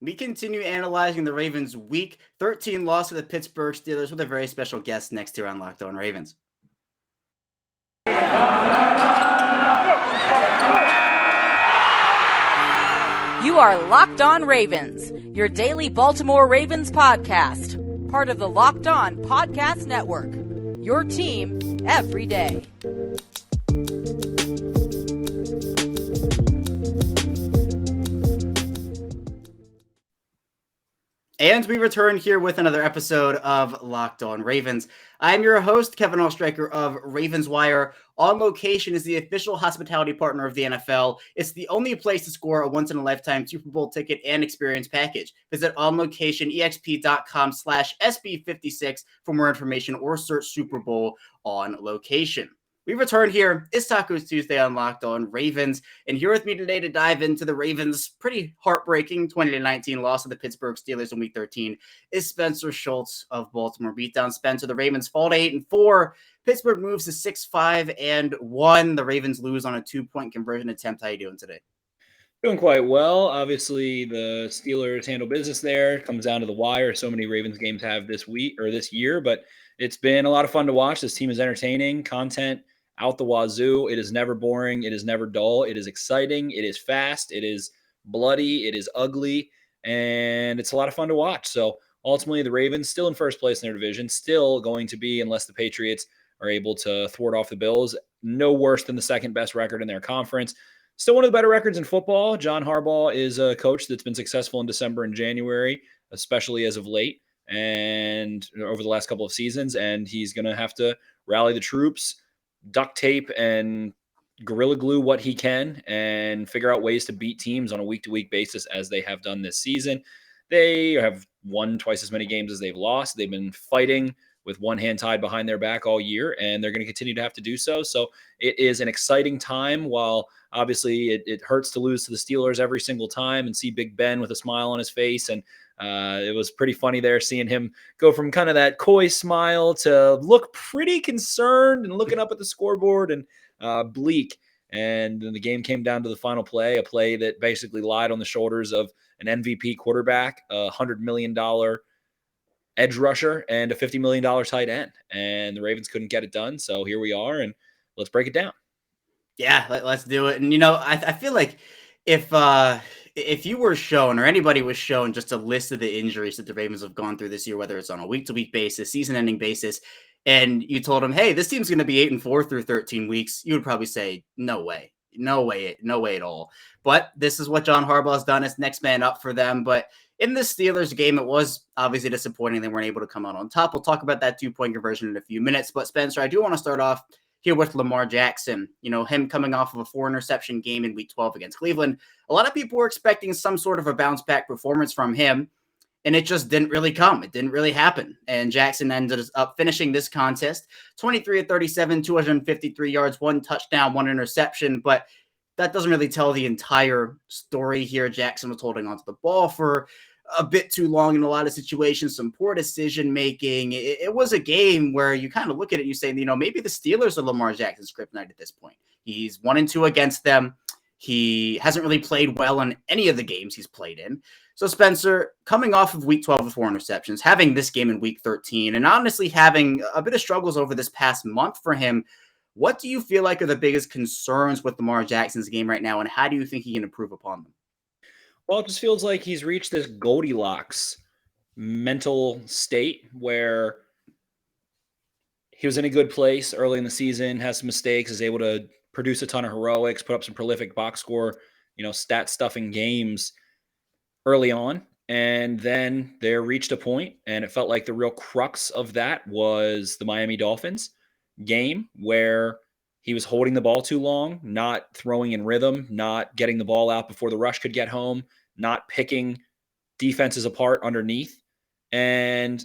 We continue analyzing the Ravens' Week 13 loss to the Pittsburgh Steelers with a very special guest next year on Locked On Ravens. You are Locked On Ravens, your daily Baltimore Ravens podcast, part of the Locked On Podcast Network, your team every day. And we return here with another episode of Locked On Ravens. I'm your host, Kevin Allstriker of Ravens Wire. On Location is the official hospitality partner of the NFL. It's the only place to score a once-in-a-lifetime Super Bowl ticket and experience package. Visit onlocationexp.com/SB56 for more information or search Super Bowl On Location. We return here. It's Tacos Tuesday on Locked On Ravens. And here with me today to dive into the Ravens' pretty heartbreaking 20-19 loss of the Pittsburgh Steelers in Week 13 is Spencer Schultz of Baltimore Beatdown. Spencer, the Ravens fall to 8-4. Pittsburgh moves to 6-5-1. The Ravens lose on a 2-point conversion attempt. How you doing today? Doing quite well. Obviously, the Steelers handle business there. It comes down to the wire. So many Ravens games have this week or this year, but it's been a lot of fun to watch. This team is entertaining, content out the wazoo. It is never boring. It is never dull. It is exciting. It is fast. It is bloody. It is ugly, and it's a lot of fun to watch. So ultimately, the Ravens still in first place in their division, still going to be, unless the Patriots are able to thwart off the Bills, no worse than the second best record in their conference. Still one of the better records in football. John Harbaugh is a coach that's been successful in December and January, especially as of late and over the last couple of seasons. And he's going to have to rally the troops, duct tape and gorilla glue what he can, and figure out ways to beat teams on a week-to-week basis as they have done this season. They have won twice as many games as they've lost. They've been fighting with one hand tied behind their back all year, and they're going to continue to have to do so. So it is an exciting time. While obviously it hurts to lose to the Steelers every single time and see Big Ben with a smile on his face. And it was pretty funny there seeing him go from kind of that coy smile to look pretty concerned and looking up at the scoreboard and bleak. And then the game came down to the final play, a play that basically lied on the shoulders of an MVP quarterback, a $100 million edge rusher, and a $50 million tight end. And the Ravens couldn't get it done. So here we are, and let's break it down. Yeah, let's do it. And, I feel like if you were shown, or anybody was shown, just a list of the injuries that the Ravens have gone through this year, whether it's on a week-to-week basis, season-ending basis, and you told them, hey, this team's going to be 8-4 through 13 weeks, you would probably say, no way at all. But this is what John Harbaugh has done. It's next man up for them. But in the Steelers game, it was obviously disappointing they weren't able to come out on top. We'll talk about that 2-point conversion in a few minutes. But Spencer, I do want to start off here with Lamar Jackson, him coming off of a 4-interception game in Week 12 against Cleveland. A lot of people were expecting some sort of a bounce-back performance from him, and it just didn't really come. It didn't really happen. And Jackson ended up finishing this contest 23-37, 253 yards, 1 touchdown, 1 interception. But that doesn't really tell the entire story here. Jackson was holding onto the ball for a bit too long in a lot of situations, some poor decision making. It was a game where you kind of look at it and you say, maybe the Steelers are Lamar Jackson's kryptonite at this point. He's 1-2 against them. He hasn't really played well in any of the games he's played in. So Spencer, coming off of Week 12 with 4 interceptions, having this game in Week 13, and honestly having a bit of struggles over this past month for him, what do you feel like are the biggest concerns with Lamar Jackson's game right now, and how do you think he can improve upon them? Well, it just feels like he's reached this Goldilocks mental state where he was in a good place early in the season, has some mistakes, is able to produce a ton of heroics, put up some prolific box score, stat stuffing games early on. And then there reached a point, and it felt like the real crux of that was the Miami Dolphins game, where he was holding the ball too long, not throwing in rhythm, not getting the ball out before the rush could get home, not picking defenses apart underneath. And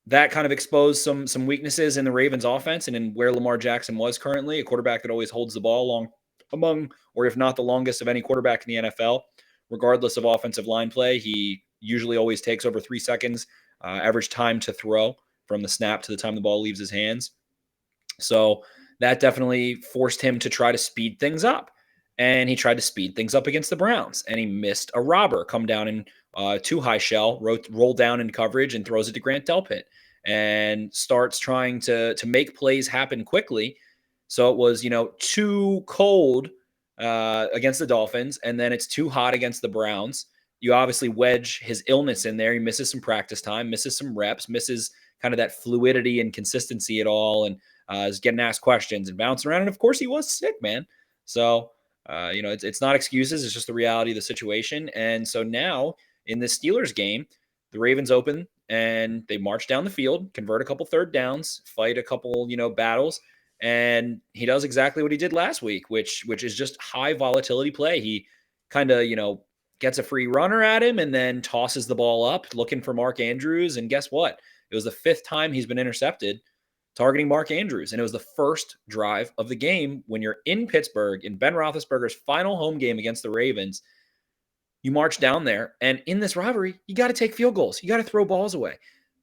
that kind of exposed some weaknesses in the Ravens offense and in where Lamar Jackson was currently, a quarterback that always holds the ball among, or if not the longest of any quarterback in the NFL, regardless of offensive line play. He usually always takes over 3 seconds, average time to throw from the snap to the time the ball leaves his hands. So that definitely forced him to try to speed things up. And he tried to speed things up against the Browns, and he missed a robber come down in too high shell, roll down in coverage, and throws it to Grant Delpit and starts trying to make plays happen quickly. So it was, too cold against the Dolphins, and then it's too hot against the Browns. You obviously wedge his illness in there. He misses some practice time, misses some reps, misses kind of that fluidity and consistency at all, and is getting asked questions and bouncing around. And of course, he was sick, man. So, it's not excuses. It's just the reality of the situation. And so now in this Steelers game, the Ravens open and they march down the field, convert a couple third downs, fight a couple, battles. And he does exactly what he did last week, which is just high volatility play. He kind of, gets a free runner at him and then tosses the ball up looking for Mark Andrews. And guess what? It was the 5th time he's been intercepted targeting Mark Andrews. And it was the first drive of the game when you're in Pittsburgh in Ben Roethlisberger's final home game against the Ravens. You march down there, and in this rivalry, you got to take field goals. You got to throw balls away.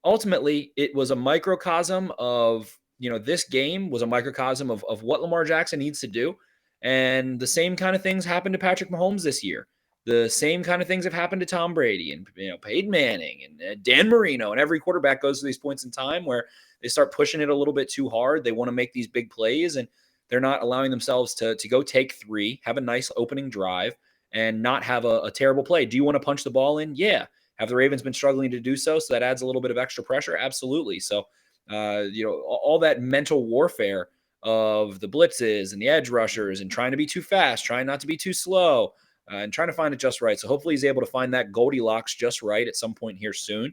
Ultimately, it was a microcosm of, this game was a microcosm of what Lamar Jackson needs to do. And the same kind of things happened to Patrick Mahomes this year. The same kind of things have happened to Tom Brady and Peyton Manning and Dan Marino, and every quarterback goes to these points in time where they start pushing it a little bit too hard. They want to make these big plays, and they're not allowing themselves to go take 3, have a nice opening drive, and not have a terrible play. Do you want to punch the ball in? Yeah. Have the Ravens been struggling to do so? So that adds a little bit of extra pressure? Absolutely. So, all that mental warfare of the blitzes and the edge rushers and trying to be too fast, trying not to be too slow, and trying to find it just right. So hopefully he's able to find that Goldilocks just right at some point here soon.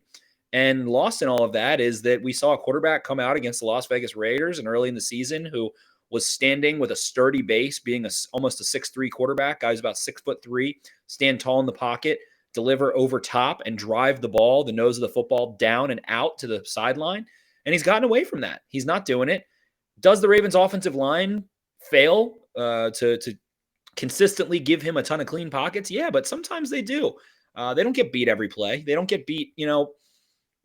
And lost in all of that is that we saw a quarterback come out against the Las Vegas Raiders and early in the season who was standing with a sturdy base, being almost a 6'3" quarterback. Guy's about 6'3", stand tall in the pocket, deliver over top, and drive the ball, the nose of the football, down and out to the sideline. And he's gotten away from that. He's not doing it. Does the Ravens offensive line fail to consistently give him a ton of clean pockets? Yeah, but sometimes they do. They don't get beat every play. They don't get beat,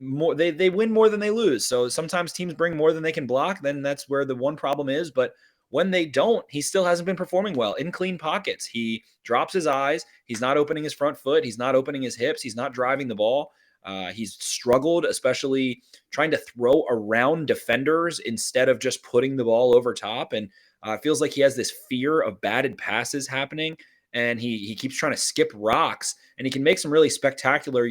more. They win more than they lose. So sometimes teams bring more than they can block. Then that's where the one problem is. But when they don't, he still hasn't been performing well in clean pockets. He drops his eyes. He's not opening his front foot. He's not opening his hips. He's not driving the ball. He's struggled, especially trying to throw around defenders instead of just putting the ball over top. And it feels like he has this fear of batted passes happening. And he keeps trying to skip rocks. And he can make some really spectacular,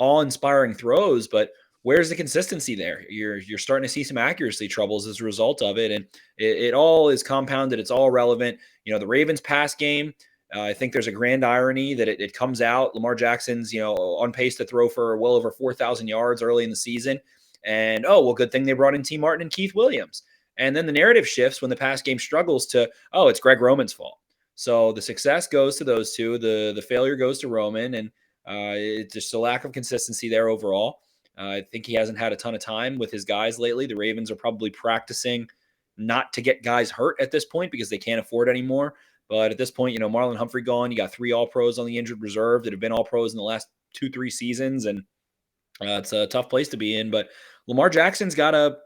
awe-inspiring throws, but where's the consistency there? You're starting to see some accuracy troubles as a result of it, and it all is compounded. It's all relevant. The Ravens pass game, I think there's a grand irony that it comes out. Lamar Jackson's, on pace to throw for well over 4,000 yards early in the season, and good thing they brought in T. Martin and Keith Williams. And then the narrative shifts when the pass game struggles to, it's Greg Roman's fault. So the success goes to those two, the failure goes to Roman, and it's just a lack of consistency there overall. I think he hasn't had a ton of time with his guys lately. The Ravens are probably practicing not to get guys hurt at this point because they can't afford anymore. But at this point, Marlon Humphrey gone. You got 3 All-Pros on the injured reserve that have been All-Pros in the last 2-3 seasons, and it's a tough place to be in. But Lamar Jackson's got to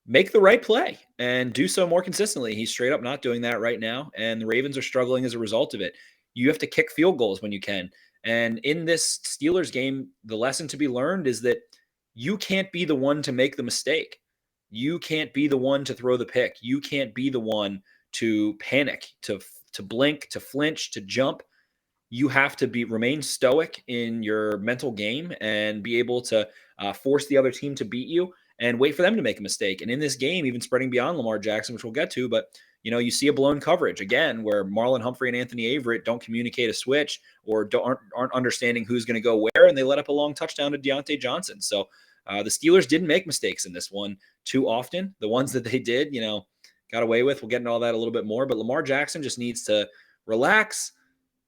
make the right play and do so more consistently. He's straight up not doing that right now, and the Ravens are struggling as a result of it. You have to kick field goals when you can. And in this Steelers game, the lesson to be learned is that you can't be the one to make the mistake. You can't be the one to throw the pick. You can't be the one to panic, to blink, to flinch, to jump. You have to remain stoic in your mental game and be able to force the other team to beat you and wait for them to make a mistake. And in this game, even spreading beyond Lamar Jackson, which we'll get to, but you see a blown coverage again where Marlon Humphrey and Anthony Averett don't communicate a switch or aren't understanding who's going to go where, and they let up a long touchdown to Deontay Johnson. So the Steelers didn't make mistakes in this one too often. The ones that they did, got away with. We'll get into all that a little bit more, but Lamar Jackson just needs to relax,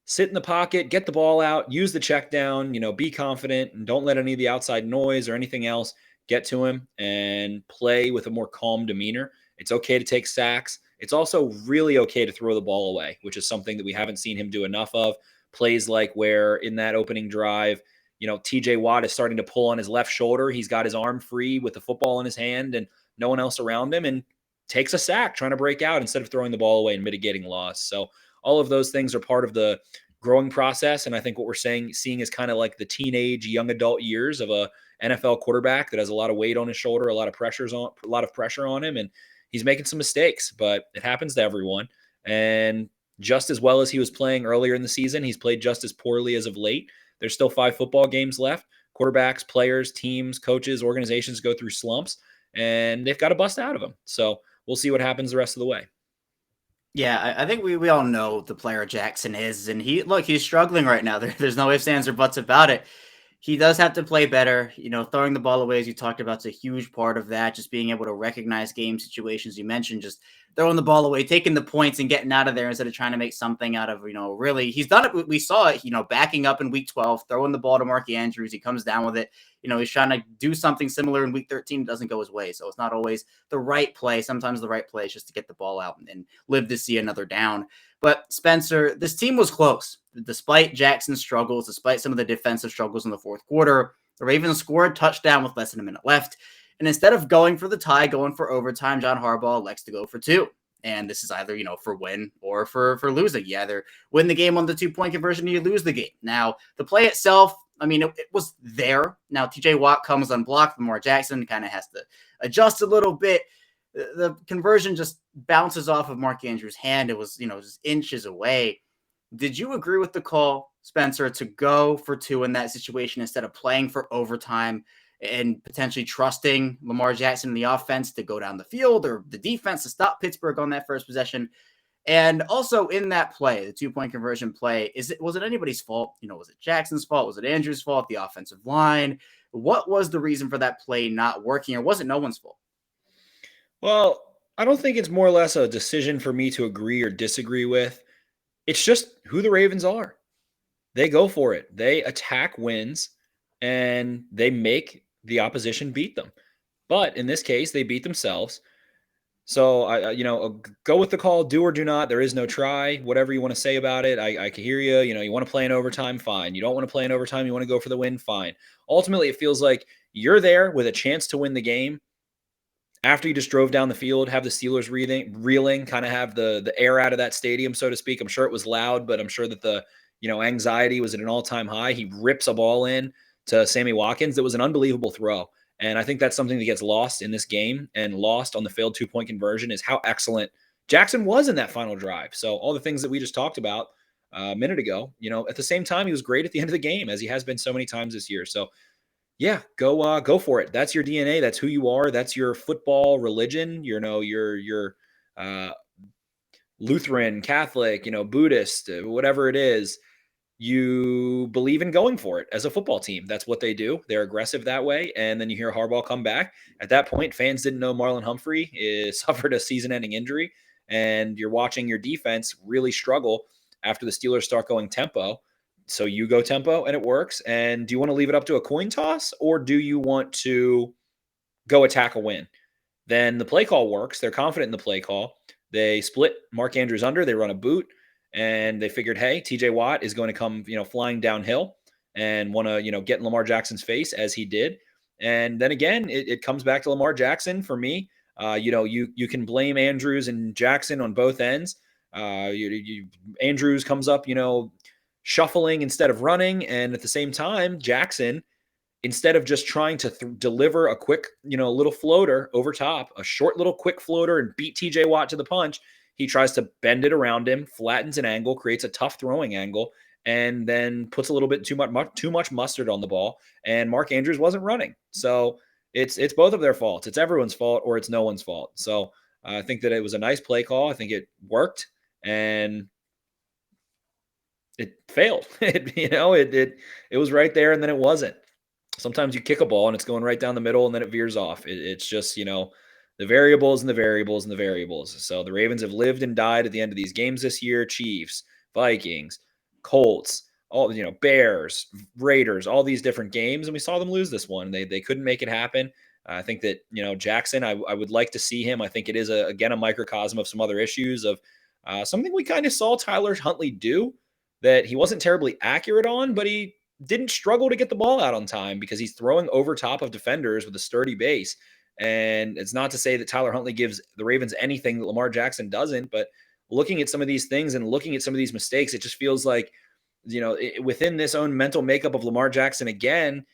sit in the pocket, get the ball out, use the check down, be confident, and don't let any of the outside noise or anything else get to him, and play with a more calm demeanor. It's okay to take sacks. It's also really okay to throw the ball away, which is something that we haven't seen him do enough of. Plays like where in that opening drive, TJ Watt is starting to pull on his left shoulder. He's got his arm free with the football in his hand and no one else around him, and takes a sack trying to break out instead of throwing the ball away and mitigating loss. So all of those things are part of the growing process. And I think what we're seeing is kind of like the teenage, young adult years of a NFL quarterback that has a lot of weight on his shoulder, a lot of pressure on him. And he's making some mistakes, but it happens to everyone. And just as well as he was playing earlier in the season, he's played just as poorly as of late. There's still 5 football games left. Quarterbacks, players, teams, coaches, organizations go through slumps, and they've got to bust out of them. So we'll see what happens the rest of the way. Yeah, I think we all know the player Jackson is, and he's struggling right now. There's no ifs, ands, or buts about it. He does have to play better. Throwing the ball away, as you talked about, is a huge part of that. Just being able to recognize game situations. You mentioned just throwing the ball away, taking the points and getting out of there instead of trying to make something out of, really. He's done it. We saw it, backing up in week 12, throwing the ball to Mark Andrews. He comes down with it. He's trying to do something similar in week 13. It doesn't go his way. So it's not always the right play. Sometimes the right play is just to get the ball out and live to see another down. But Spencer, this team was close. Despite Jackson's struggles, despite some of the defensive struggles in the fourth quarter, the Ravens scored a touchdown with less than a minute left. And instead of going for the tie, going for overtime, John Harbaugh elects to go for 2. And this is either, for win or for losing. You either win the game on the 2-point conversion or you lose the game. Now, the play itself, it was there. Now, TJ Watt comes unblocked. Lamar Jackson kind of has to adjust a little bit. The conversion just bounces off of Mark Andrews' hand. It was, just inches away. Did you agree with the call, Spencer, to go for 2 in that situation instead of playing for overtime and potentially trusting Lamar Jackson in the offense to go down the field or the defense to stop Pittsburgh on that first possession? And also in that play, the 2-point conversion play, was it anybody's fault? Was it Jackson's fault? Was it Andrews' fault? The offensive line? What was the reason for that play not working, or was it no one's fault? Well, I don't think it's more or less a decision for me to agree or disagree with. It's just who the Ravens are. They go for it. They attack wins, and they make the opposition beat them. But in this case, they beat themselves. So, go with the call, do or do not. There is no try, whatever you want to say about it. I can hear you. You want to play in overtime, fine. You don't want to play in overtime, you want to go for the win, fine. Ultimately, it feels like you're there with a chance to win the game. After you just drove down the field, have the Steelers reeling, kind of have the air out of that stadium, so to speak. I'm sure it was loud, but I'm sure that the anxiety was at an all-time high. He rips a ball in to Sammy Watkins. That was an unbelievable throw. And I think that's something that gets lost in this game and lost on the failed 2-point conversion is how excellent Jackson was in that final drive. So all the things that we just talked about a minute ago, at the same time, he was great at the end of the game, as he has been so many times this year. So yeah, go for it. That's your DNA. That's who you are. That's your football religion. Your Lutheran, Catholic, Buddhist, whatever it is. You believe in going for it as a football team. That's what they do. They're aggressive that way. And then you hear Harbaugh come back. At that point, fans didn't know Marlon Humphrey suffered a season-ending injury, and you're watching your defense really struggle after the Steelers start going tempo. So you go tempo and it works. And do you want to leave it up to a coin toss, or do you want to go attack a win? Then the play call works. They're confident in the play call. They split Mark Andrews under. They run a boot, and they figured, hey, TJ Watt is going to come, flying downhill and want to, get in Lamar Jackson's face, as he did. And then again, it comes back to Lamar Jackson for me. You can blame Andrews and Jackson on both ends. Andrews comes up, shuffling instead of running. And at the same time, Jackson, instead of just trying to deliver a quick, little floater over top, a short little quick floater and beat TJ Watt to the punch, he tries to bend it around him, flattens an angle, creates a tough throwing angle, and then puts a little bit too much mustard on the ball. And Mark Andrews wasn't running. So it's both of their faults. It's everyone's fault, or it's no one's fault. So I think that it was a nice play call. I think it worked, and it failed. It was right there, and then it wasn't. Sometimes you kick a ball and it's going right down the middle, and then it veers off. It's just, the variables and the variables and the variables. So the Ravens have lived and died at the end of these games this year. Chiefs, Vikings, Colts, all, Bears, Raiders, all these different games. And we saw them lose this one. They couldn't make it happen. I think that, Jackson, I would like to see him. I think it is, again, a microcosm of some other issues of something we kind of saw Tyler Huntley do that he wasn't terribly accurate on, but he didn't struggle to get the ball out on time because he's throwing over top of defenders with a sturdy base. And it's not to say that Tyler Huntley gives the Ravens anything that Lamar Jackson doesn't, but looking at some of these things and looking at some of these mistakes, it just feels like within this own mental makeup of Lamar Jackson again,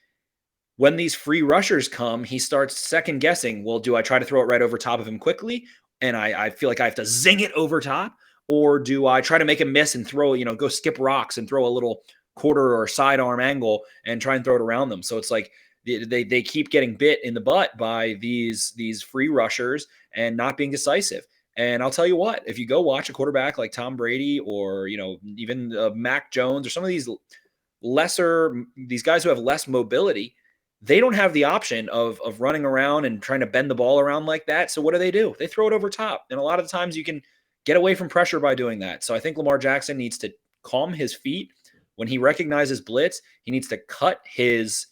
when these free rushers come, he starts second guessing. Well, do I try to throw it right over top of him quickly? And I feel like I have to zing it over top, or do I try to make him miss and throw, go skip rocks and throw a little quarter or sidearm angle and try and throw it around them? So it's like they keep getting bit in the butt by these free rushers and not being decisive. And I'll tell you what, if you go watch a quarterback like Tom Brady or, even Mac Jones or some of these guys who have less mobility, they don't have the option of running around and trying to bend the ball around like that. So what do? They throw it over top. And a lot of the times you can get away from pressure by doing that. So I think Lamar Jackson needs to calm his feet. When he recognizes blitz, he needs to cut his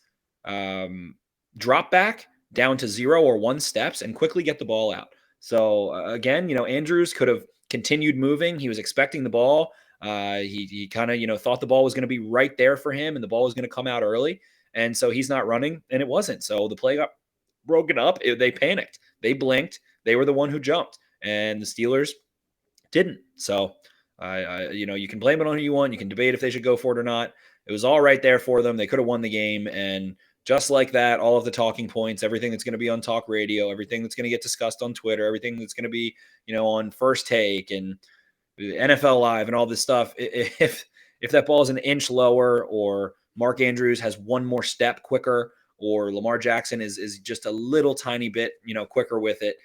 drop back down to 0 or 1 steps and quickly get the ball out. So again, Andrews could have continued moving. He was expecting the ball. He kind of, thought the ball was going to be right there for him and the ball was going to come out early. And so he's not running, and it wasn't. So the play got broken up. They panicked. They blinked. They were the one who jumped, and the Steelers didn't. So, you can blame it on who you want. You can debate if they should go for it or not. It was all right there for them. They could have won the game, and just like that, all of the talking points, everything that's going to be on talk radio, everything that's going to get discussed on Twitter, everything that's going to be, on First Take and NFL Live and all this stuff. If that ball is an inch lower, or Mark Andrews has one more step quicker, or Lamar Jackson is just a little tiny bit, quicker with it,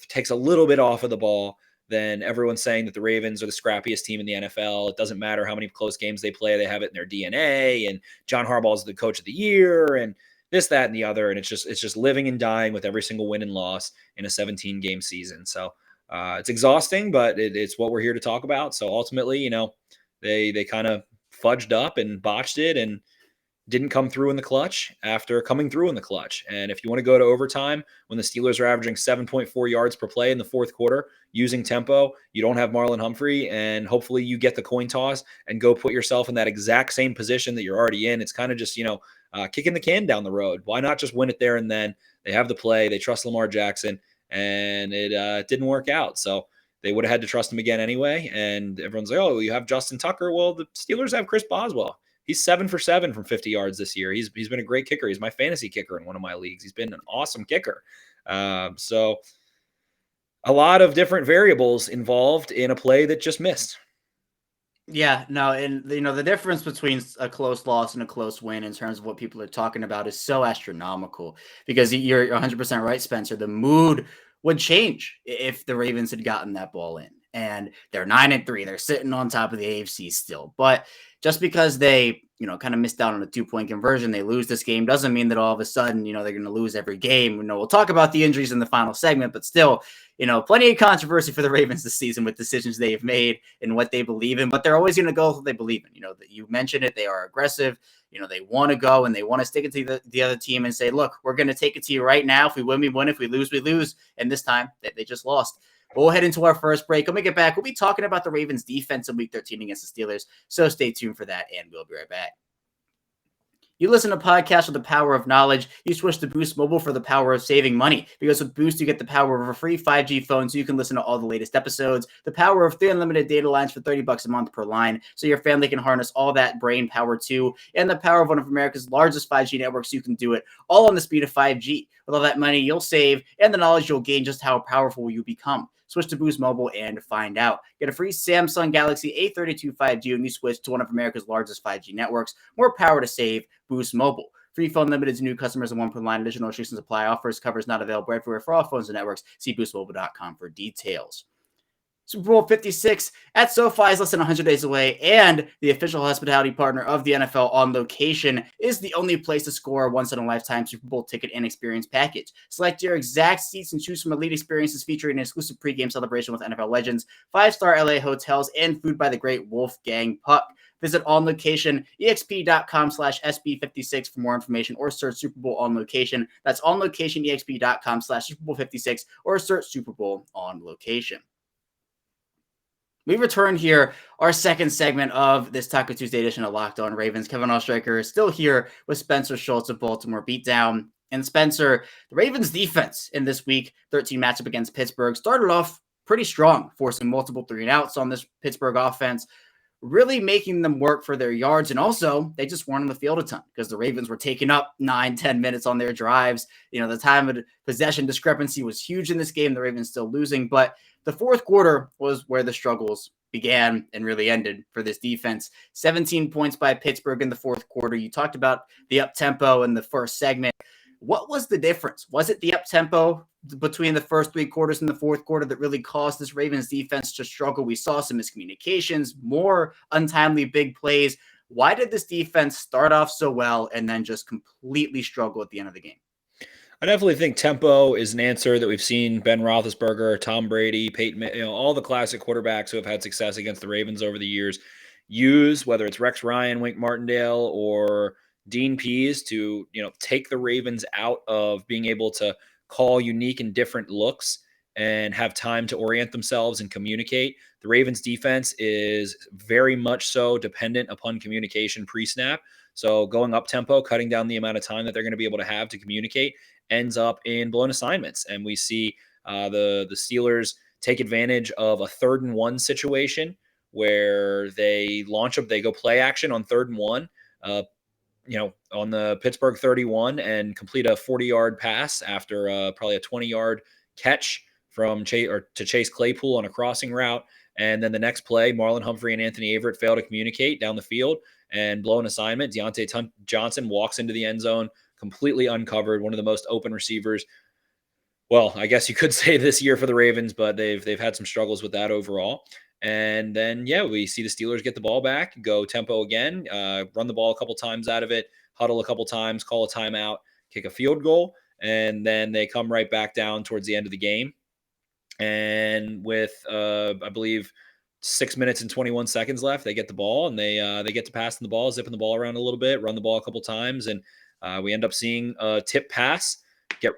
takes a little bit off of the ball, then everyone's saying that the Ravens are the scrappiest team in the NFL. It doesn't matter how many close games they play. They have it in their DNA, and John Harbaugh is the coach of the year, and this, that, and the other. And it's just living and dying with every single win and loss in a 17-game season. So it's exhausting, but it's what we're here to talk about. So ultimately, they kind of fudged up and botched it and didn't come through in the clutch after coming through in the clutch. And if you want to go to overtime, when the Steelers are averaging 7.4 yards per play in the fourth quarter using tempo, you don't have Marlon Humphrey, and hopefully you get the coin toss and go put yourself in that exact same position that you're already in. It's kind of just, kicking the can down the road. Why not just win it there and then? They have the play. They trust Lamar Jackson, and it didn't work out. So they would have had to trust him again anyway. And everyone's like, oh, you have Justin Tucker. Well, the Steelers have Chris Boswell. He's 7 for 7 from 50 yards this year. He's been a great kicker. He's my fantasy kicker in one of my leagues. He's been an awesome kicker. So a lot of different variables involved in a play that just missed. Yeah, no, and the difference between a close loss and a close win in terms of what people are talking about is so astronomical, because you're 100% right, Spencer. The mood would change if the Ravens had gotten that ball in. And they're 9-3. They're sitting on top of the AFC still. But just because they, kind of missed out on a 2-point conversion, they lose this game, doesn't mean that all of a sudden, they're going to lose every game. We'll talk about the injuries in the final segment, but still, plenty of controversy for the Ravens this season with decisions they have made and what they believe in, but they're always going to go with what they believe in. That you mentioned it, they are aggressive. They want to go and they want to stick it to the other team and say, look, we're going to take it to you right now. If we win, we win. If we lose, we lose. And this time they just lost. We'll head into our first break. When we get back, we'll be talking about the Ravens defense in Week 13 against the Steelers. So stay tuned for that, and we'll be right back. You listen to podcasts with the power of knowledge. You switch to Boost Mobile for the power of saving money. Because with Boost, you get the power of a free 5G phone so you can listen to all the latest episodes, the power of 3 unlimited data lines for $30 a month per line so your family can harness all that brain power too, and the power of one of America's largest 5G networks so you can do it all on the speed of 5G. With all that money you'll save and the knowledge you'll gain, just how powerful you become. Switch to Boost Mobile and find out. Get a free Samsung Galaxy A32 5G when you switch to one of America's largest 5G networks. More power to save. Boost Mobile. Free phone limited to new customers and 1 per line. Additional restrictions apply. Offers covers not available everywhere for all phones and networks. See boostmobile.com for details. Super Bowl 56 at SoFi is less than 100 days away, and the official hospitality partner of the NFL, On Location, is the only place to score a once-in-a-lifetime Super Bowl ticket and experience package. Select your exact seats and choose from elite experiences featuring an exclusive pregame celebration with NFL legends, 5-star LA hotels, and food by the great Wolfgang Puck. Visit onlocationexp.com/SB56 for more information, or search Super Bowl On Location. That's onlocationexp.com/Super Bowl 56, or search Super Bowl On Location. We return here, our second segment of this Taco Tuesday edition of Locked On Ravens. Kevin Oestreicher is still here with Spencer Schultz of Baltimore Beatdown. And Spencer, the Ravens defense in this Week 13 matchup against Pittsburgh started off pretty strong, forcing multiple 3-and-outs on this Pittsburgh offense. really making them work for their yards. And also, they just weren't on the field a ton because the Ravens were taking up 9-10 minutes on their drives. The time of possession discrepancy was huge in this game. The Ravens still losing, but the fourth quarter was where the struggles began and really ended for this defense. 17 points by Pittsburgh in the fourth quarter. You talked about the up-tempo in the first segment. What was the difference? Was it the up-tempo between the first three quarters and the fourth quarter that really caused this Ravens defense to struggle? We saw some miscommunications, more untimely big plays. Why did this defense start off so well and then just completely struggle at the end of the game? I definitely think tempo is an answer that we've seen Ben Roethlisberger, Tom Brady, Peyton, all the classic quarterbacks who have had success against the Ravens over the years use, whether it's Rex Ryan, Wink Martindale, or Dean Pease, to take the Ravens out of being able to call unique and different looks and have time to orient themselves and communicate. The Ravens defense is very much so dependent upon communication pre-snap. So going up tempo, cutting down the amount of time that they're going to be able to have to communicate ends up in blown assignments. And we see the Steelers take advantage of a 3rd and 1 situation where they go play action on 3rd and 1, on the Pittsburgh 31 and complete a 40-yard pass after probably a 20-yard catch from Chase Claypool on a crossing route. And then the next play, Marlon Humphrey and Anthony Averett fail to communicate down the field and blow an assignment. Deontay Johnson walks into the end zone completely uncovered, one of the most open receivers. Well, I guess you could say this year for the Ravens, but they've had some struggles with that overall. And then, we see the Steelers get the ball back, go tempo again, run the ball a couple times out of it, huddle a couple times, call a timeout, kick a field goal, and then they come right back down towards the end of the game. And with, I believe, 6 minutes and 21 seconds left, they get the ball, and they get to passing the ball, zipping the ball around a little bit, run the ball a couple times, and we end up seeing a tip pass get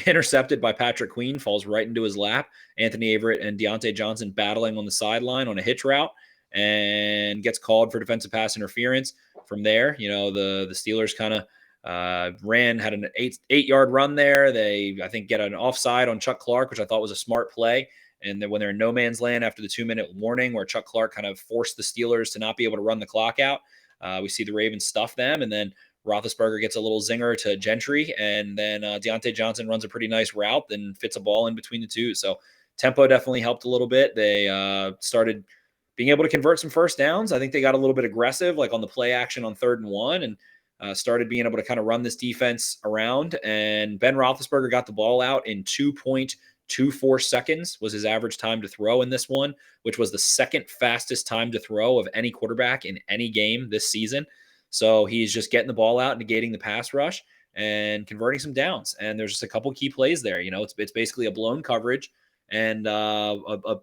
intercepted by Patrick Queen, falls right into his lap. Anthony Averett and Deontay Johnson battling on the sideline on a hitch route, and gets called for defensive pass interference. From there, the Steelers kind of had an 8-yard run there. They, I think, get an offside on Chuck Clark, which I thought was a smart play. And then when they're in no man's land after the 2-minute warning where Chuck Clark kind of forced the Steelers to not be able to run the clock out, we see the Ravens stuff them, and then Roethlisberger gets a little zinger to Gentry, and then Deontay Johnson runs a pretty nice route and fits a ball in between the two. So tempo definitely helped a little bit. They started being able to convert some first downs. I think they got a little bit aggressive, like on the play action on 3rd and 1, and started being able to kind of run this defense around. And Ben Roethlisberger got the ball out in 2.24 seconds was his average time to throw in this one, which was the 2nd fastest time to throw of any quarterback in any game this season. So he's just getting the ball out, negating the pass rush, and converting some downs. And there's just a couple key plays there. It's basically a blown coverage and a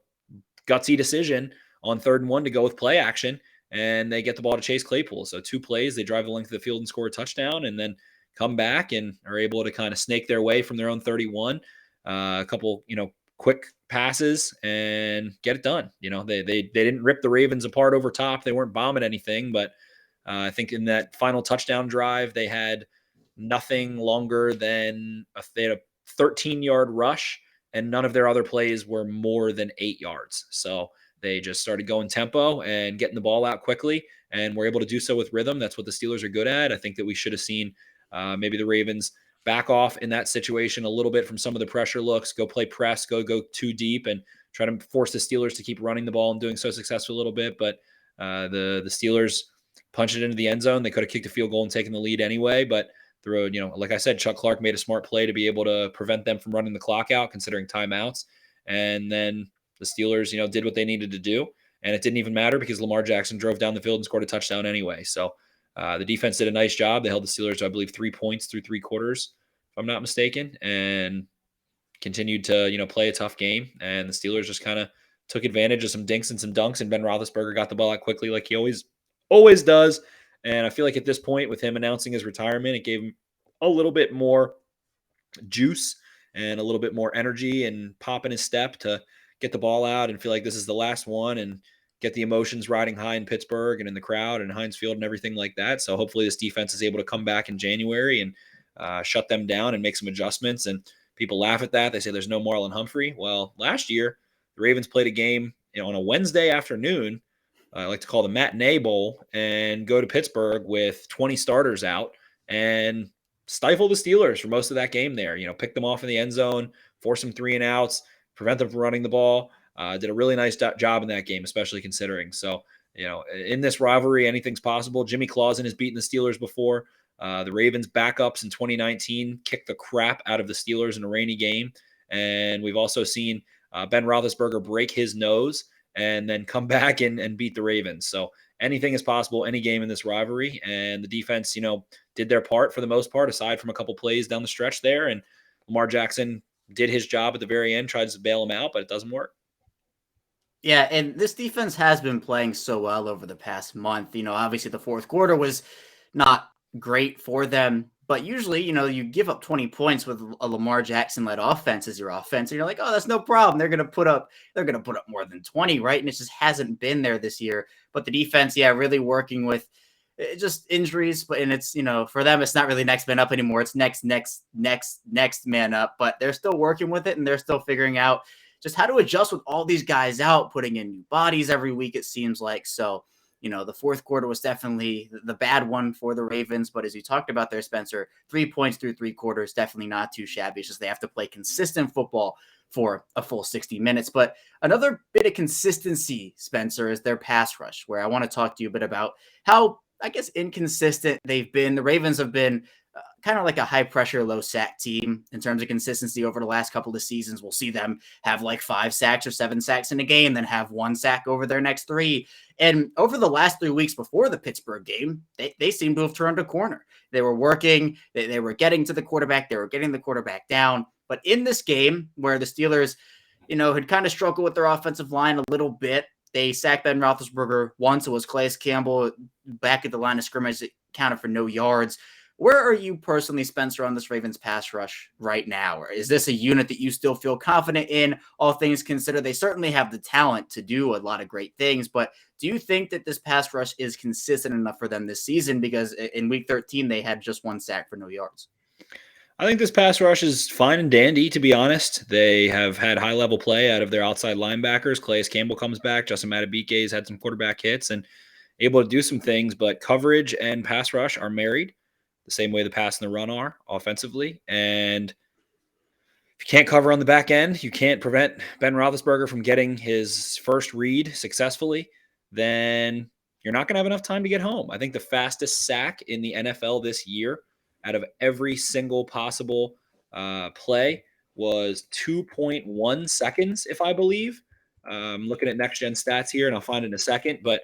gutsy decision on 3rd and 1 to go with play action, and they get the ball to Chase Claypool. So 2 plays, they drive the length of the field and score a touchdown, and then come back and are able to kind of snake their way from their own 31. A couple, quick passes and get it done. They didn't rip the Ravens apart over top. They weren't bombing anything, but I think in that final touchdown drive, they had nothing longer than they had a 13-yard rush, and none of their other plays were more than 8 yards. So they just started going tempo and getting the ball out quickly, and were able to do so with rhythm. That's what the Steelers are good at. I think that we should have seen maybe the Ravens back off in that situation a little bit from some of the pressure looks, go play press, go too deep, and try to force the Steelers to keep running the ball and doing so successfully a little bit. But the Steelers punched it into the end zone. They could have kicked a field goal and taken the lead anyway, but through, like I said, Chuck Clark made a smart play to be able to prevent them from running the clock out, considering timeouts. And then the Steelers, did what they needed to do. And it didn't even matter because Lamar Jackson drove down the field and scored a touchdown anyway. So the defense did a nice job. They held the Steelers to, I believe, 3 points through 3 quarters, if I'm not mistaken, and continued to, play a tough game. And the Steelers just kind of took advantage of some dinks and some dunks, and Ben Roethlisberger got the ball out quickly like he always does. And I feel like at this point, with him announcing his retirement, it gave him a little bit more juice and a little bit more energy and pop in his step to get the ball out and feel like this is the last one and get the emotions riding high in Pittsburgh and in the crowd and Heinz Field and everything like that. So hopefully this defense is able to come back in January and shut them down and make some adjustments. And people laugh at that. They say there's no Marlon Humphrey. Well, last year, the Ravens played a game on a Wednesday afternoon I like to call the matinee bowl, and go to Pittsburgh with 20 starters out and stifle the Steelers for most of that game there. Pick them off in the end zone, force some 3-and-outs, prevent them from running the ball. Did a really nice job in that game, especially considering. So, in this rivalry, anything's possible. Jimmy Clausen has beaten the Steelers before. The Ravens backups in 2019 kicked the crap out of the Steelers in a rainy game. And we've also seen Ben Roethlisberger break his nose and then come back and beat the Ravens. So anything is possible, any game in this rivalry. And the defense, did their part for the most part, aside from a couple plays down the stretch there. And Lamar Jackson did his job at the very end, tried to bail him out, but it doesn't work. Yeah, and this defense has been playing so well over the past month. Obviously the fourth quarter was not great for them, but usually, you give up 20 points with a Lamar Jackson-led offense as your offense, and you're like, oh, that's no problem. They're gonna put up more than 20, right? And it just hasn't been there this year. But the defense, really working with just injuries, and it's for them, it's not really next man up anymore. It's next man up. But they're still working with it, and they're still figuring out just how to adjust with all these guys out, putting in new bodies every week, it seems like. So, the fourth quarter was definitely the bad one for the Ravens. But as you talked about there, Spencer, 3 points through 3 quarters, definitely not too shabby. It's just they have to play consistent football for a full 60 minutes. But another bit of consistency, Spencer, is their pass rush, where I want to talk to you a bit about how, I guess, inconsistent they've been. The Ravens have been kind of like a high pressure, low sack team in terms of consistency over the last couple of seasons. We'll see them have like 5 sacks or 7 sacks in a game, then have 1 sack over their next 3. And over the last 3 weeks before the Pittsburgh game, they seem to have turned a corner. They were working, they were getting to the quarterback, they were getting the quarterback down. But in this game where the Steelers, had kind of struggled with their offensive line a little bit, they sacked Ben Roethlisberger once. It was Calais Campbell back at the line of scrimmage that counted for no yards. Where are you personally, Spencer, on this Ravens pass rush right now? Or is this a unit that you still feel confident in, all things considered? They certainly have the talent to do a lot of great things, but do you think that this pass rush is consistent enough for them this season? Because in week 13, they had just 1 sack for no yards. I think this pass rush is fine and dandy, to be honest. They have had high-level play out of their outside linebackers. Calais Campbell comes back. Justin Madubuike's had some quarterback hits and able to do some things, but coverage and pass rush are married the same way the pass and the run are offensively. And if you can't cover on the back end, you can't prevent Ben Roethlisberger from getting his first read successfully, then you're not going to have enough time to get home. I think the fastest sack in the NFL this year out of every single possible play was 2.1 seconds, if I believe. I'm looking at next gen stats here, and I'll find it in a second. But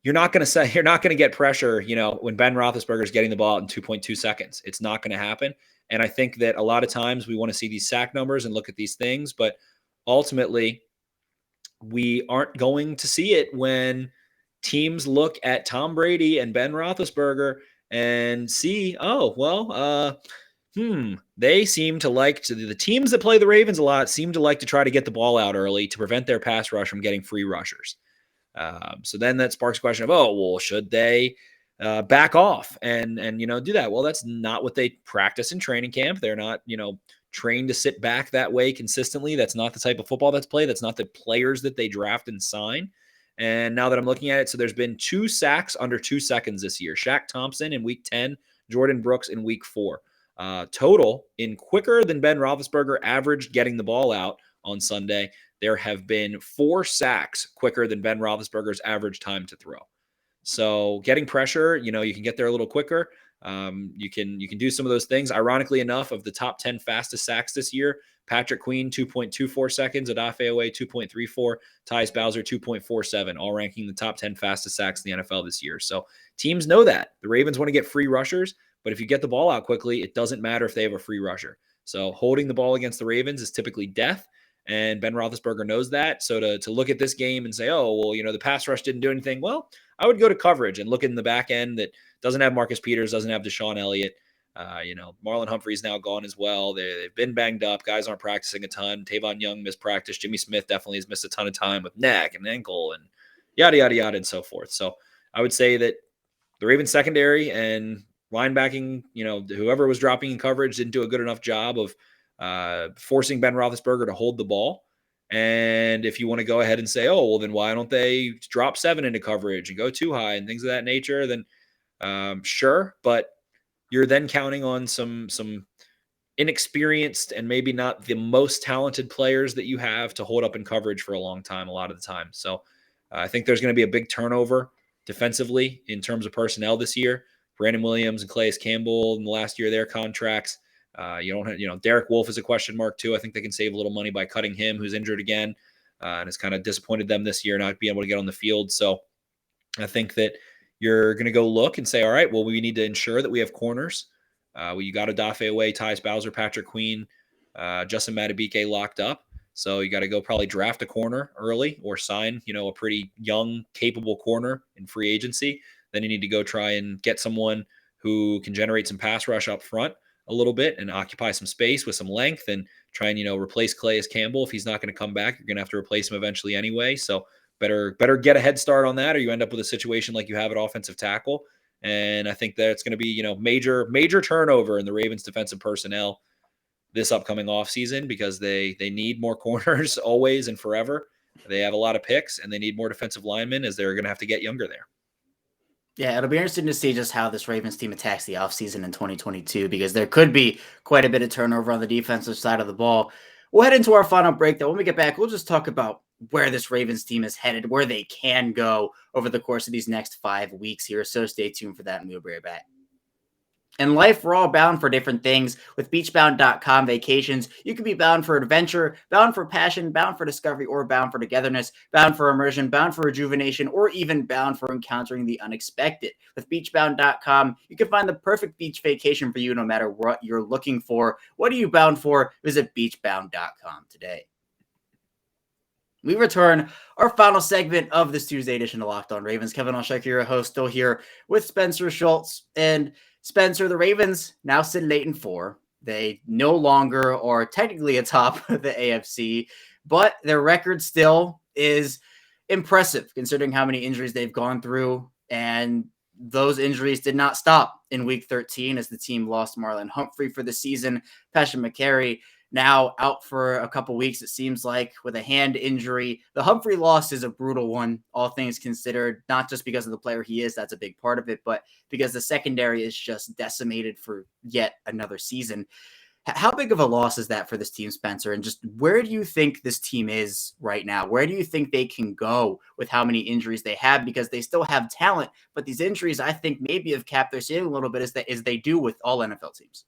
you're not going to get pressure, when Ben Roethlisberger is getting the ball out in 2.2 seconds. It's not going to happen. And I think that a lot of times we want to see these sack numbers and look at these things, but ultimately we aren't going to see it when teams look at Tom Brady and Ben Roethlisberger and see, they seem to the teams that play the Ravens a lot seem to like to try to get the ball out early to prevent their pass rush from getting free rushers. So then that sparks a question of, should they back off and do that? Well, that's not what they practice in training camp. They're not, trained to sit back that way consistently. That's not the type of football that's played. That's not the players that they draft and sign. And now that I'm looking at it, so there's been 2 sacks under 2 seconds this year. Shaq Thompson in week 10, Jordan Brooks in week 4. Total in quicker than Ben Roethlisberger averaged getting the ball out on Sunday, there have been 4 sacks quicker than Ben Roethlisberger's average time to throw. So getting pressure, you can get there a little quicker. You can do some of those things. Ironically enough, of the top 10 fastest sacks this year, Patrick Queen, 2.24 seconds, Odafe Owe, 2.34, Tyus Bowser, 2.47, all ranking the top 10 fastest sacks in the NFL this year. So teams know that. The Ravens want to get free rushers, but if you get the ball out quickly, it doesn't matter if they have a free rusher. So holding the ball against the Ravens is typically death, and Ben Roethlisberger knows that. So to look at this game and say, the pass rush didn't do anything, well, I would go to coverage and look in the back end that doesn't have Marcus Peters, doesn't have Deshaun Elliott. Marlon Humphrey's now gone as well. They've been banged up. Guys aren't practicing a ton. Tavon Young missed practice. Jimmy Smith definitely has missed a ton of time with neck and ankle and yada, yada, yada, and so forth. So I would say that the Ravens secondary and linebacking, whoever was dropping in coverage didn't do a good enough job of forcing Ben Roethlisberger to hold the ball. And if you want to go ahead and say, oh, well, then why don't they drop 7 into coverage and go too high and things of that nature, then sure. But you're then counting on some inexperienced and maybe not the most talented players that you have to hold up in coverage for a long time, a lot of the time. So I think there's going to be a big turnover defensively in terms of personnel this year. Brandon Williams and Calais Campbell in the last year of their contracts. Derek Wolfe is a question mark too. I think they can save a little money by cutting him, who's injured again, and it's kind of disappointed them this year not being able to get on the field. So I think that you're going to go look and say, all right, well, we need to ensure that we have corners. You got Odafe away, Tyus Bowser, Patrick Queen, Justin Madubuike locked up. So you got to go probably draft a corner early or sign, a pretty young, capable corner in free agency. Then you need to go try and get someone who can generate some pass rush up front a little bit and occupy some space with some length and try and, replace Calais Campbell. If he's not going to come back, you're going to have to replace him eventually anyway. So better get a head start on that, or you end up with a situation like you have at offensive tackle. And I think that it's going to be, major turnover in the Ravens defensive personnel this upcoming offseason because they need more corners always and forever. They have a lot of picks and they need more defensive linemen as they're going to have to get younger there. Yeah, it'll be interesting to see just how this Ravens team attacks the offseason in 2022 because there could be quite a bit of turnover on the defensive side of the ball. We'll head into our final break, though. When we get back, we'll just talk about where this Ravens team is headed, where they can go over the course of these next 5 weeks here. So stay tuned for that, and we'll be right back. In life, we're all bound for different things. With beachbound.com vacations, you can be bound for adventure, bound for passion, bound for discovery, or bound for togetherness, bound for immersion, bound for rejuvenation, or even bound for encountering the unexpected. With beachbound.com, you can find the perfect beach vacation for you no matter what you're looking for. What are you bound for? Visit beachbound.com today. We return our final segment of this Tuesday edition of Locked On Ravens. Kevin Olszewski, your host, still here with Spencer Schultz. And Spencer, the Ravens now sit at 8-4. They no longer are technically atop the AFC, but their record still is impressive considering how many injuries they've gone through. And those injuries did not stop in week 13 as the team lost Marlon Humphrey for the season. Passion McCary now out for a couple weeks, it seems like, with a hand injury. The Humphrey loss is a brutal one, all things considered, not just because of the player he is, that's a big part of it, but because the secondary is just decimated for yet another season. How big of a loss is that for this team, Spencer? And just where do you think this team is right now? Where do you think they can go with how many injuries they have? Because they still have talent, but these injuries, I think, maybe have capped their ceiling a little bit as they do with all NFL teams.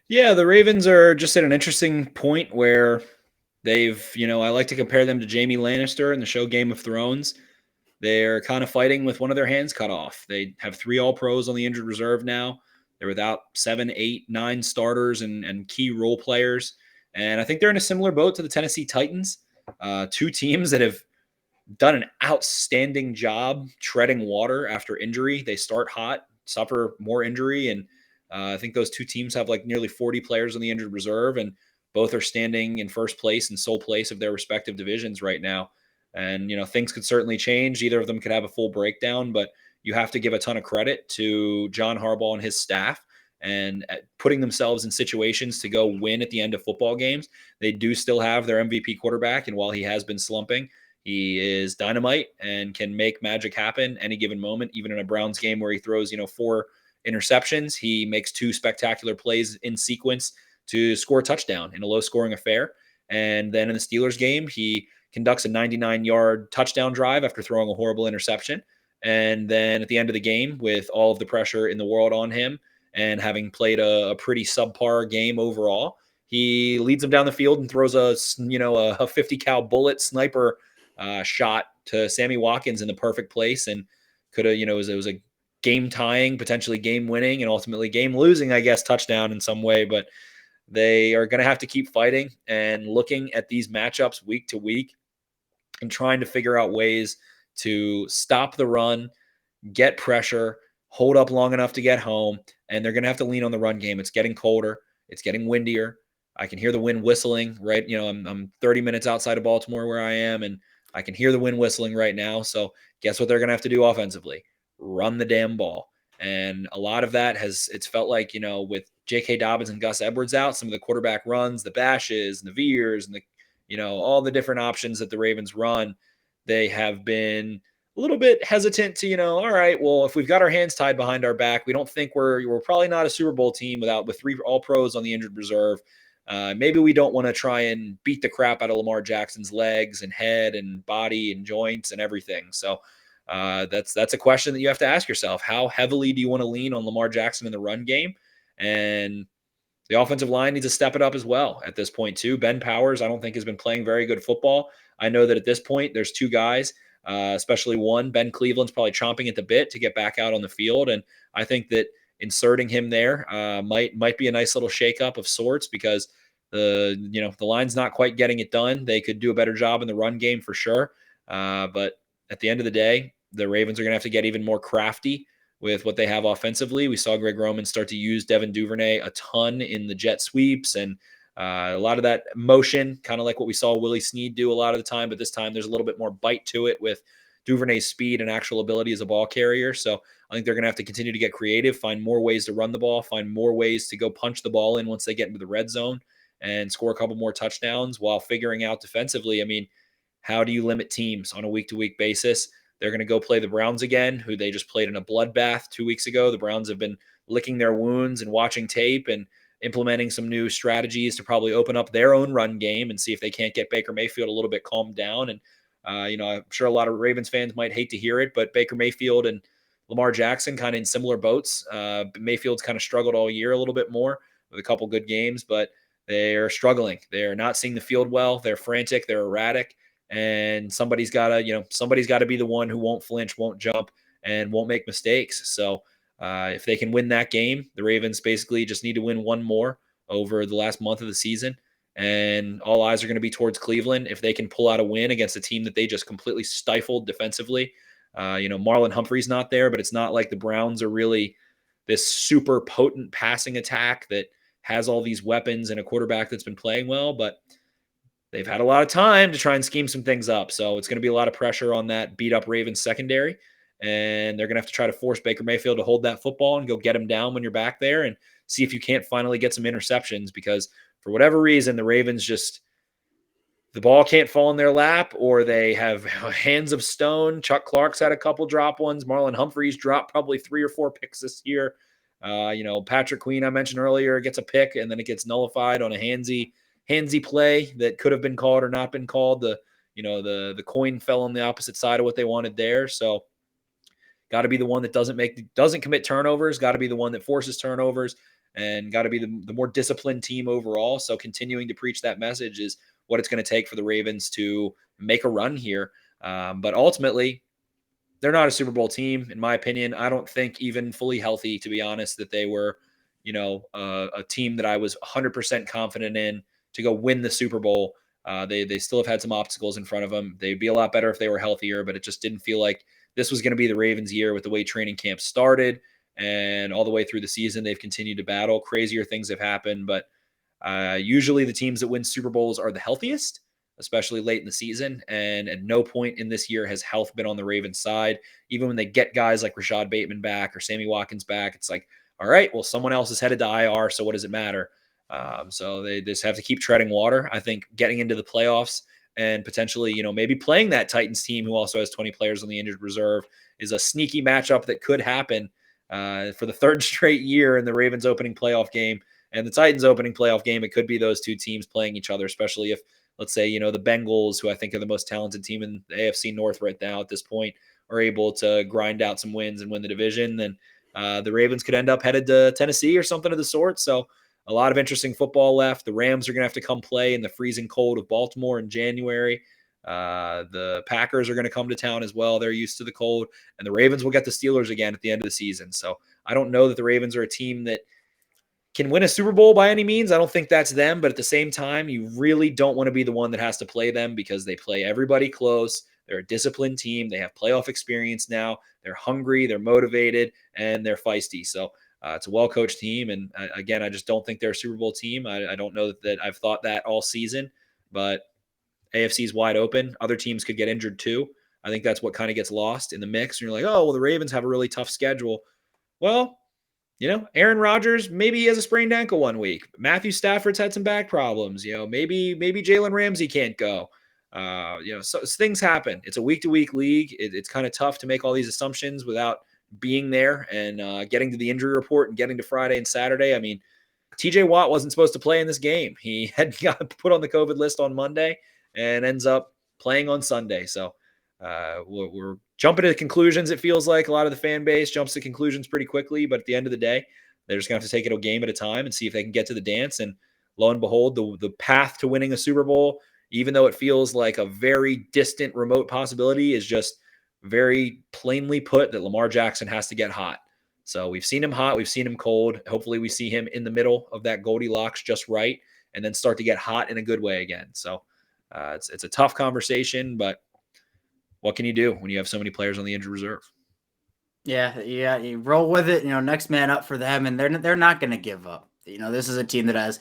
Yeah, the Ravens are just at an interesting point where they've, I like to compare them to Jaime Lannister in the show Game of Thrones. They're kind of fighting with one of their hands cut off. They have 3 All-Pros on the injured reserve now. They're without 7, 8, 9 starters and key role players. And I think they're in a similar boat to the Tennessee Titans, 2 teams that have done an outstanding job treading water after injury. They start hot, suffer more injury, and I think those 2 teams have like nearly 40 players on the injured reserve, and both are standing in first place and sole place of their respective divisions right now. And, things could certainly change. Either of them could have a full breakdown, but you have to give a ton of credit to John Harbaugh and his staff and putting themselves in situations to go win at the end of football games. They do still have their MVP quarterback, and while he has been slumping, he is dynamite and can make magic happen any given moment. Even in a Browns game where he throws, 4 interceptions, he makes 2 spectacular plays in sequence to score a touchdown in a low-scoring affair. And then in the Steelers game, he conducts a 99-yard touchdown drive after throwing a horrible interception. And then at the end of the game, with all of the pressure in the world on him and having played a pretty subpar game overall, he leads them down the field and throws a 50 cal bullet sniper shot to Sammy Watkins in the perfect place, and could have, it was a game-tying, potentially game-winning, and ultimately game-losing, I guess, touchdown in some way. But they are going to have to keep fighting and looking at these matchups week to week and trying to figure out ways to stop the run, get pressure, hold up long enough to get home, and they're going to have to lean on the run game. It's getting colder. It's getting windier. I can hear the wind whistling, right? I'm 30 minutes outside of Baltimore where I am, and I can hear the wind whistling right now. So guess what they're going to have to do offensively? Run the damn ball. And a lot of that it's felt like, with J.K. Dobbins and Gus Edwards out, some of the quarterback runs, the bashes and the veers and the, all the different options that the Ravens run, they have been a little bit hesitant to, all right, well, if we've got our hands tied behind our back, we don't think we're probably not a Super Bowl team with 3 all pros on the injured reserve. Maybe we don't want to try and beat the crap out of Lamar Jackson's legs and head and body and joints and everything. So that's a question that you have to ask yourself. How heavily do you want to lean on Lamar Jackson in the run game? And the offensive line needs to step it up as well at this point too. Ben Powers, I don't think, has been playing very good football. I know that at this point there's 2 guys, especially one, Ben Cleveland's probably chomping at the bit to get back out on the field. And I think that inserting him there might be a nice little shakeup of sorts, because the line's not quite getting it done. They could do a better job in the run game for sure. But at the end of the day, the Ravens are going to have to get even more crafty with what they have offensively. We saw Greg Roman start to use Devin Duvernay a ton in the jet sweeps, and a lot of that motion, kind of like what we saw Willie Snead do a lot of the time, but this time there's a little bit more bite to it with Duvernay's speed and actual ability as a ball carrier. So I think they're going to have to continue to get creative, find more ways to run the ball, find more ways to go punch the ball in once they get into the red zone and score a couple more touchdowns, while figuring out defensively. I mean, how do you limit teams on a week-to-week basis? They're going to go play the Browns again, who they just played in a bloodbath 2 weeks ago. The Browns have been licking their wounds and watching tape and implementing some new strategies to probably open up their own run game and see if they can't get Baker Mayfield a little bit calmed down. And, I'm sure a lot of Ravens fans might hate to hear it, but Baker Mayfield and Lamar Jackson kind of in similar boats. Mayfield's kind of struggled all year a little bit more with a couple good games, but they're struggling. They're not seeing the field well. They're frantic. They're erratic. And somebody's got to be the one who won't flinch, won't jump, and won't make mistakes. So if they can win that game, the Ravens basically just need to win one more over the last month of the season, and all eyes are going to be towards Cleveland. If they can pull out a win against a team that they just completely stifled defensively, Marlon Humphrey's not there, but it's not like the Browns are really this super potent passing attack that has all these weapons and a quarterback that's been playing well, but they've had a lot of time to try and scheme some things up. So it's going to be a lot of pressure on that beat up Ravens secondary. And they're going to have to try to force Baker Mayfield to hold that football and go get him down when you're back there, and see if you can't finally get some interceptions, because for whatever reason, the Ravens the ball can't fall in their lap, or they have hands of stone. Chuck Clark's had a couple drop ones. Marlon Humphreys dropped probably 3 or 4 picks this year. Patrick Queen, I mentioned earlier, gets a pick and then it gets nullified on a handsy play that could have been called or not been called. The coin fell on the opposite side of what they wanted there. So got to be the one that doesn't commit turnovers, got to be the one that forces turnovers, and got to be the more disciplined team overall. So continuing to preach that message is what it's going to take for the Ravens to make a run here. But ultimately, they're not a Super Bowl team, in my opinion. I don't think even fully healthy, to be honest, that they were, a team that I was 100% confident in to go win the Super Bowl. They still have had some obstacles in front of them. They'd be a lot better if they were healthier, but it just didn't feel like this was going to be the Ravens' year with the way training camp started, and all the way through the season, they've continued to battle. Crazier things have happened, but usually the teams that win Super Bowls are the healthiest, especially late in the season. And at no point in this year has health been on the Ravens side. Even when they get guys like Rashad Bateman back or Sammy Watkins back, it's like, all right, well, someone else is headed to IR, so what does it matter? So they just have to keep treading water. I think getting into the playoffs and potentially, maybe playing that Titans team who also has 20 players on the injured reserve is a sneaky matchup that could happen for the 3rd straight year in the Ravens opening playoff game and the Titans opening playoff game. It could be those two teams playing each other, especially if, let's say, the Bengals, who I think are the most talented team in the AFC North right now at this point, are able to grind out some wins and win the division, then the Ravens could end up headed to Tennessee or something of the sort. So a lot of interesting football left. The Rams are going to have to come play in the freezing cold of Baltimore in January. The Packers are going to come to town as well. They're used to the cold. And the Ravens will get the Steelers again at the end of the season. So I don't know that the Ravens are a team that can win a Super Bowl by any means. I don't think that's them. But at the same time, you really don't want to be the one that has to play them, because they play everybody close. They're a disciplined team. They have playoff experience now. They're hungry, they're motivated, and they're feisty. So it's a well-coached team. And again, I just don't think they're a Super Bowl team. I don't know that I've thought that all season, but AFC is wide open. Other teams could get injured too. I think that's what kind of gets lost in the mix. And you're like, oh, well, the Ravens have a really tough schedule. Well, Aaron Rodgers, maybe he has a sprained ankle one week. Matthew Stafford's had some back problems. Maybe Jalen Ramsey can't go. So things happen. It's a week-to-week league. It's kind of tough to make all these assumptions without being there and getting to the injury report and getting to Friday and Saturday. I mean, TJ Watt wasn't supposed to play in this game. He had got put on the COVID list on Monday and ends up playing on Sunday. So we're jumping to conclusions. It feels like a lot of the fan base jumps to conclusions pretty quickly, but at the end of the day, they're just going to have to take it a game at a time and see if they can get to the dance. And lo and behold, the path to winning a Super Bowl, even though it feels like a very distant, remote possibility, is just very plainly put that Lamar Jackson has to get hot. So we've seen him hot, we've seen him cold. Hopefully we see him in the middle of that Goldilocks just right, and then start to get hot in a good way again. So it's a tough conversation, but what can you do when you have so many players on the injured reserve? Yeah, you roll with it. Next man up for them, and they're not going to give up. This is a team that has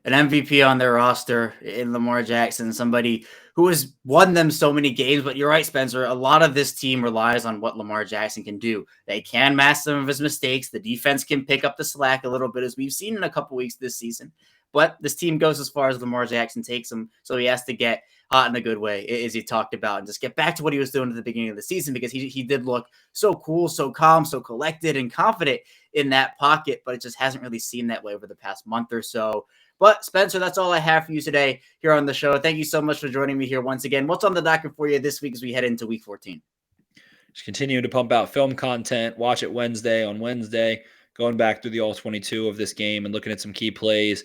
an MVP on their roster in Lamar Jackson, somebody who has won them so many games. But you're right, Spencer. A lot of this team relies on what Lamar Jackson can do. They can mask some of his mistakes. The defense can pick up the slack a little bit, as we've seen in a couple weeks this season. But this team goes as far as Lamar Jackson takes them, so he has to get hot in a good way, as he talked about, and just get back to what he was doing at the beginning of the season, because he did look so cool, so calm, so collected and confident in that pocket, but it just hasn't really seemed that way over the past month or so. But Spencer, that's all I have for you today here on the show. Thank you so much for joining me here once again. What's on the docket for you this week as we head into week 14? Just continuing to pump out film content, watch it on Wednesday, going back through the all 22 of this game and looking at some key plays.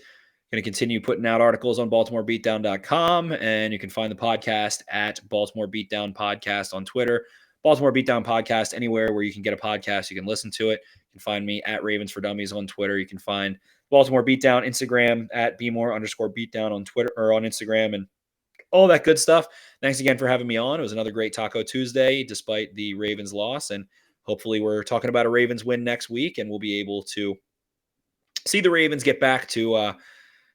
Going to continue putting out articles on BaltimoreBeatdown.com, and you can find the podcast at Baltimore Beatdown Podcast on Twitter. Baltimore Beatdown Podcast, anywhere where you can get a podcast, you can listen to it. You can find me at Ravens for Dummies on Twitter. You can find Baltimore Beatdown Instagram at @Beamore_Beatdown on Twitter or on Instagram, and all that good stuff. Thanks again for having me on. It was another great Taco Tuesday, despite the Ravens loss, and hopefully we're talking about a Ravens win next week, and we'll be able to see the Ravens get back to a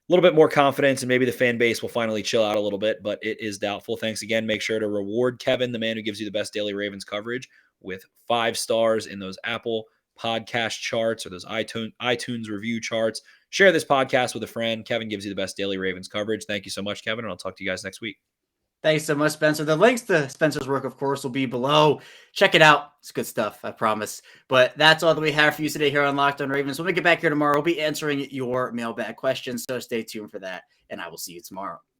little bit more confidence, and maybe the fan base will finally chill out a little bit, but it is doubtful. Thanks again. Make sure to reward Kevin, the man who gives you the best daily Ravens coverage, with 5 stars in those Apple podcast charts or those iTunes review charts. Share this podcast with a friend. Kevin gives you the best daily Ravens coverage. Thank you so much, Kevin, and I'll talk to you guys next week. Thanks so much, Spencer. The links to Spencer's work, of course, will be below. Check it out. It's good stuff, I promise. But that's all that we have for you today here on Locked On Ravens. When we get back here tomorrow, we'll be answering your mailbag questions, so stay tuned for that, and I will see you tomorrow.